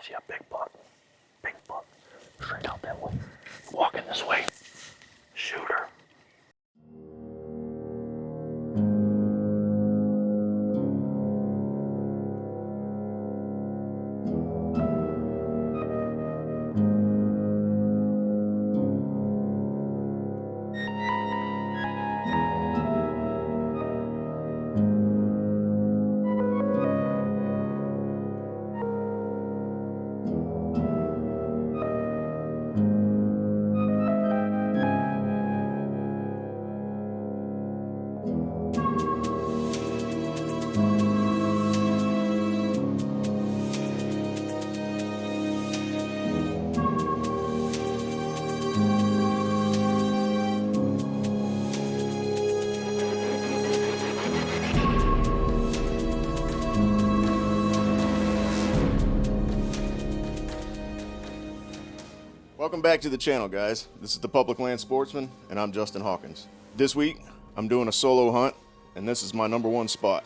see a big buck. Big buck. Straight out that way. Walking this way. Shoot her. Welcome back to the channel, guys. This is the Public Land Sportsman, and I'm Justin Hawkins. This week, I'm doing a solo hunt, and this is my #1 spot.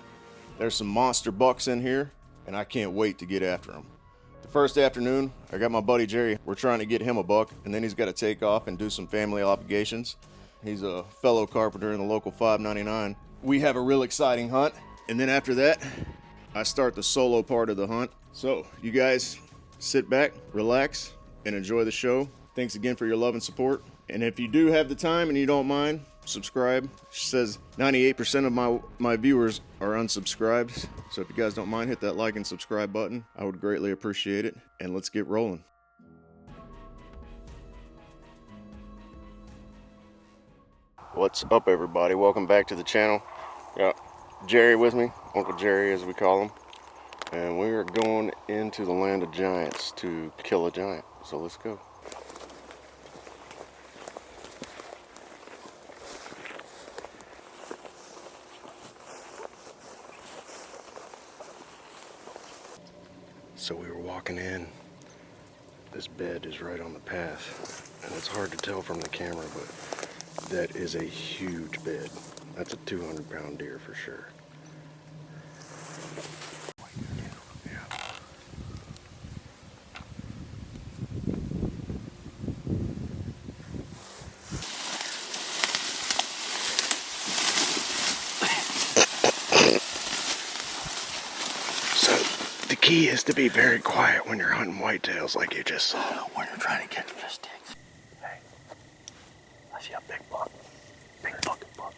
There's some monster bucks in here, and I can't wait to get after them. The first afternoon, I got my buddy Jerry. We're trying to get him a buck, and then he's got to take off and do some family obligations. He's a fellow carpenter in the local 599. We have a real exciting hunt, and then after that, I start the solo part of the hunt. So, you guys sit back, relax, and enjoy the show. Thanks again for your love and support. And if you do have the time and you don't mind, subscribe. She says 98% of my viewers are unsubscribed. So if you guys don't mind, hit that like and subscribe button. I would greatly appreciate it. And let's get rolling. What's up, everybody? Welcome back to the channel. Got Jerry with me, Uncle Jerry as we call him. And we are going into the land of giants to kill a giant. So let's go. So we were walking in. This bed is right on the path. And it's hard to tell from the camera, but that is a huge bed. That's a 200-pound deer for sure. The key is to be very quiet when you're hunting whitetails like you just saw. When you're trying to catch fish sticks. Hey, I see a big buck. Big fucking buck.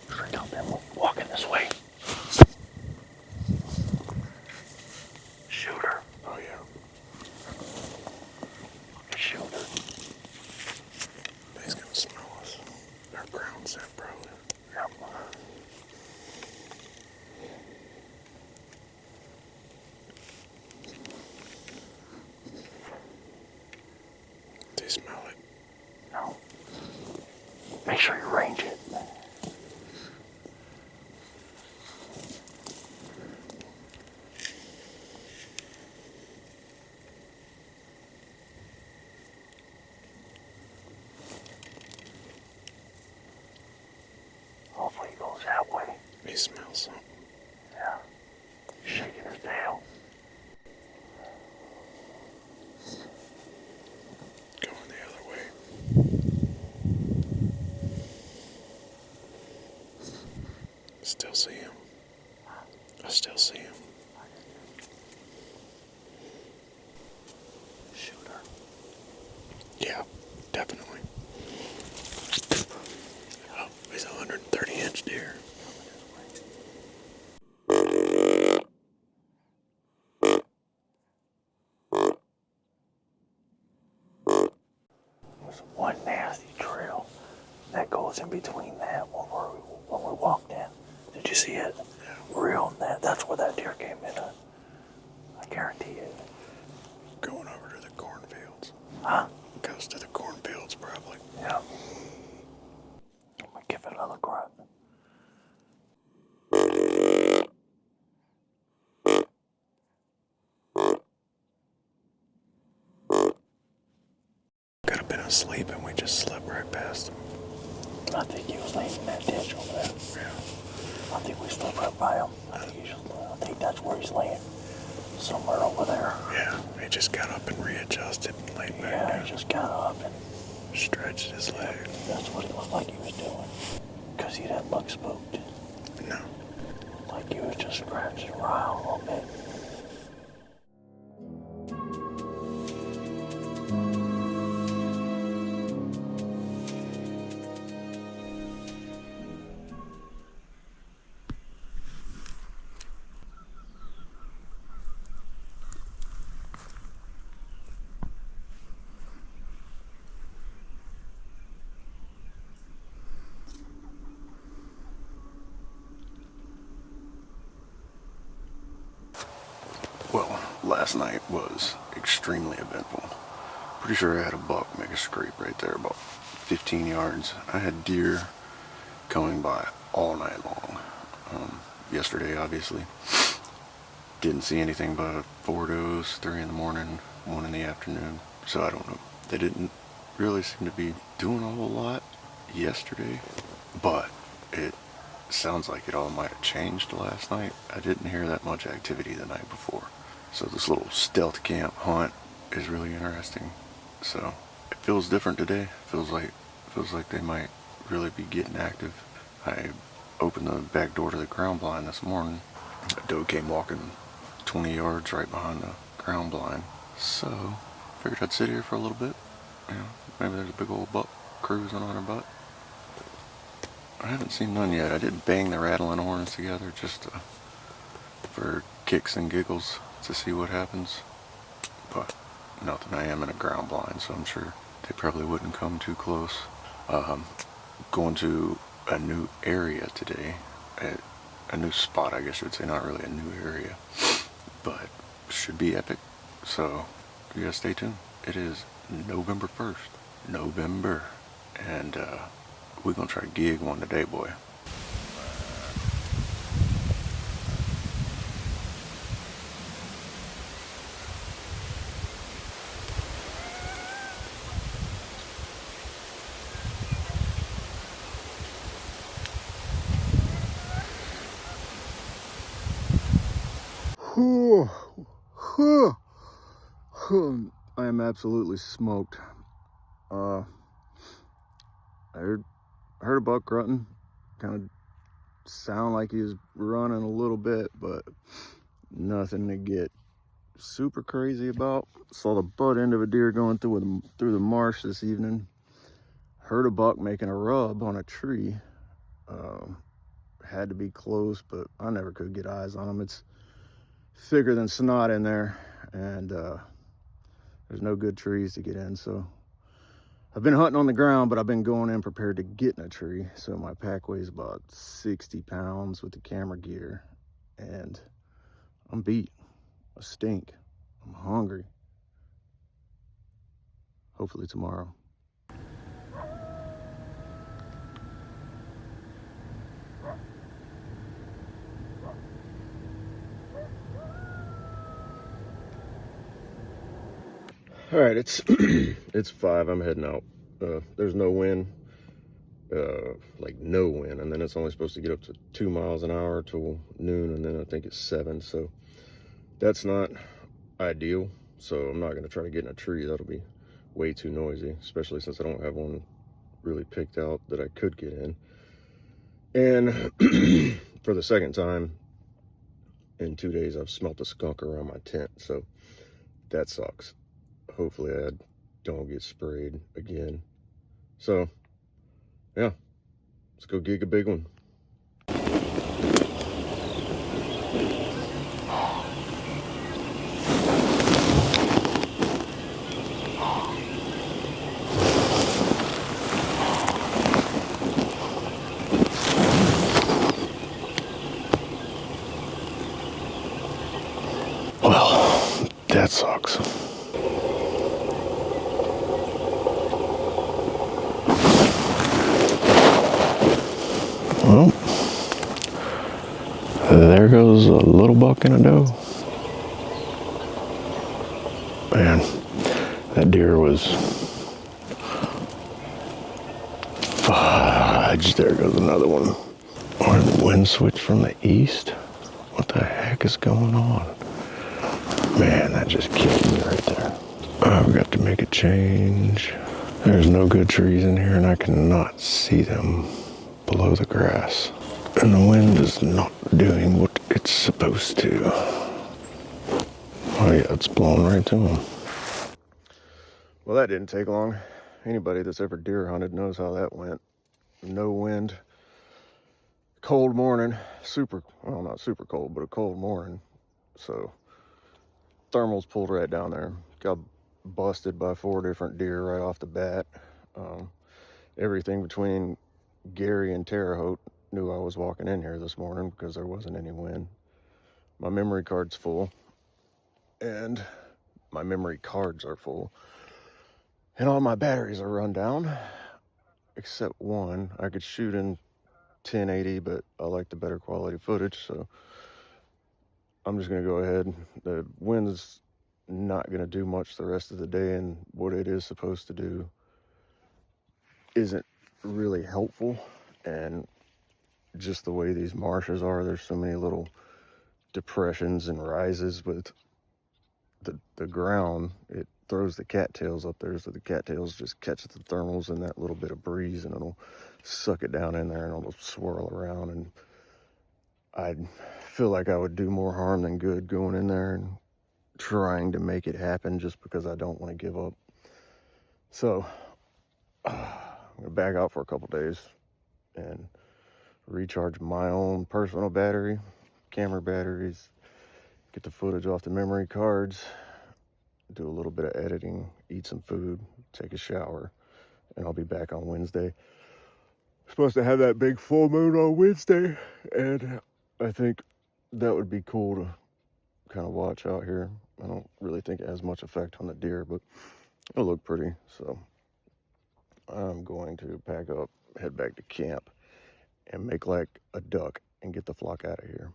Straight out that way. Walking this way. Shoot her. Oh yeah. Shoot her. He's gonna smell us. Our ground set probably. Yep. They smell it. No. Make sure you range it. Hopefully he goes that way. He smells something. Yeah. Shaking his tail. Going the other way. Still see him. I still see him. Shoot her. Yeah, definitely. Oh, he's a 130-inch deer. There's one nasty trail that goes in between that when we walked in. Did you see it? Yeah. Real net. That's where that deer came in. I guarantee it. Going over to the cornfields. Huh? Goes to the cornfields probably. Yeah. I'm gonna give it another grunt. Could have been asleep and we just slept right past him. I think he was laying in that ditch over there. Yeah. I think we slept right by him. I think that's where he's laying. somewhere over there. Yeah, he just got up and readjusted and laid back Yeah, down. he just got up and Stretched his leg. that's what he looked like he was doing. Because he didn't look spooked. No. Like he was just scratching around a little bit. Well, last night was extremely eventful. Pretty sure I had a buck make a scrape right there about 15 yards. I had deer coming by all night long. Yesterday, obviously, didn't see anything but 4 does, 3 in the morning, 1 in the afternoon. So I don't know. They didn't really seem to be doing a whole lot yesterday, but it sounds like it all might have changed last night. I didn't hear that much activity the night before. So this little stealth camp hunt is really interesting. So it feels different today. Feels like they might really be getting active. I opened the back door to the ground blind this morning. A doe came walking 20 yards right behind the ground blind. So figured I'd sit here for a little bit. You know, maybe there's a big old buck cruising on her butt. I haven't seen none yet. I did bang the rattling horns together just for kicks and giggles to see what happens. But nothing. I am in a ground blind, so I'm sure they probably wouldn't come too close. Going to a new area today. A new spot, I guess you would say. Not really a new area, but should be epic. So you gotta stay tuned. It is November 1st. November. And we're gonna try to gig one today, boy. I am absolutely smoked. I heard a buck grunting, kind of sound like he was running a little bit, but nothing to get super crazy about. Saw the butt end of a deer going through the marsh this evening. Heard a buck making a rub on a tree. Had to be close, but I never could get eyes on him. It's thicker than snot in there, and there's no good trees to get in, so I've been hunting on the ground, but I've been going in prepared to get in a tree. So my pack weighs about 60 pounds with the camera gear, and I'm beat. I stink. I'm hungry. Hopefully tomorrow. All right, it's it's 5. I'm heading out. There's no wind, like no wind, and then it's only supposed to get up to 2 miles an hour till noon, and then I think it's 7. So that's not ideal. So I'm not going to try to get in a tree. That'll be way too noisy, especially since I don't have one really picked out that I could get in. And for the second time in 2 days, I've smelt a skunk around my tent, so that sucks. Hopefully I don't get sprayed again. So yeah, let's go gig a big one. Well, that sucks. Well, there goes a little buck and a doe. Man, that deer was fudge. There goes another one. Or the wind switched from the east. What the heck is going on? Man, that just killed me right there. I've got to make a change. There's no good trees in here, and I cannot see them below the grass. And the wind is not doing what it's supposed to. Oh yeah, it's blowing right to them. Well, that didn't take long. Anybody that's ever deer hunted knows how that went. No wind, cold morning, well, not super cold, but a cold morning. So thermals pulled right down there. Got busted by 4 different deer right off the bat. Everything between Gary and Terre Haute knew I was walking in here this morning because there wasn't any wind. My memory card's full, and my memory cards are full, and all my batteries are run down, except one. I could shoot in 1080, but I like the better quality footage, so I'm just gonna go ahead. The wind's not gonna do much the rest of the day, and what it is supposed to do isn't really helpful. And just the way these marshes are, there's so many little depressions and rises with the ground. It throws the cattails up there, so the cattails just catch the thermals and that little bit of breeze, and it'll suck it down in there, and it'll swirl around. And I feel like I would do more harm than good going in there and trying to make it happen, just because I don't want to give up. So I'm gonna back out for a couple days and recharge my own personal battery, camera batteries, get the footage off the memory cards, do a little bit of editing, eat some food, take a shower, and I'll be back on Wednesday. Supposed to have that big full moon on Wednesday, and I think that would be cool to kind of watch out here. I don't really think it has much effect on the deer, but it'll look pretty. So I'm going to pack up, head back to camp, and make like a duck and get the flock out of here.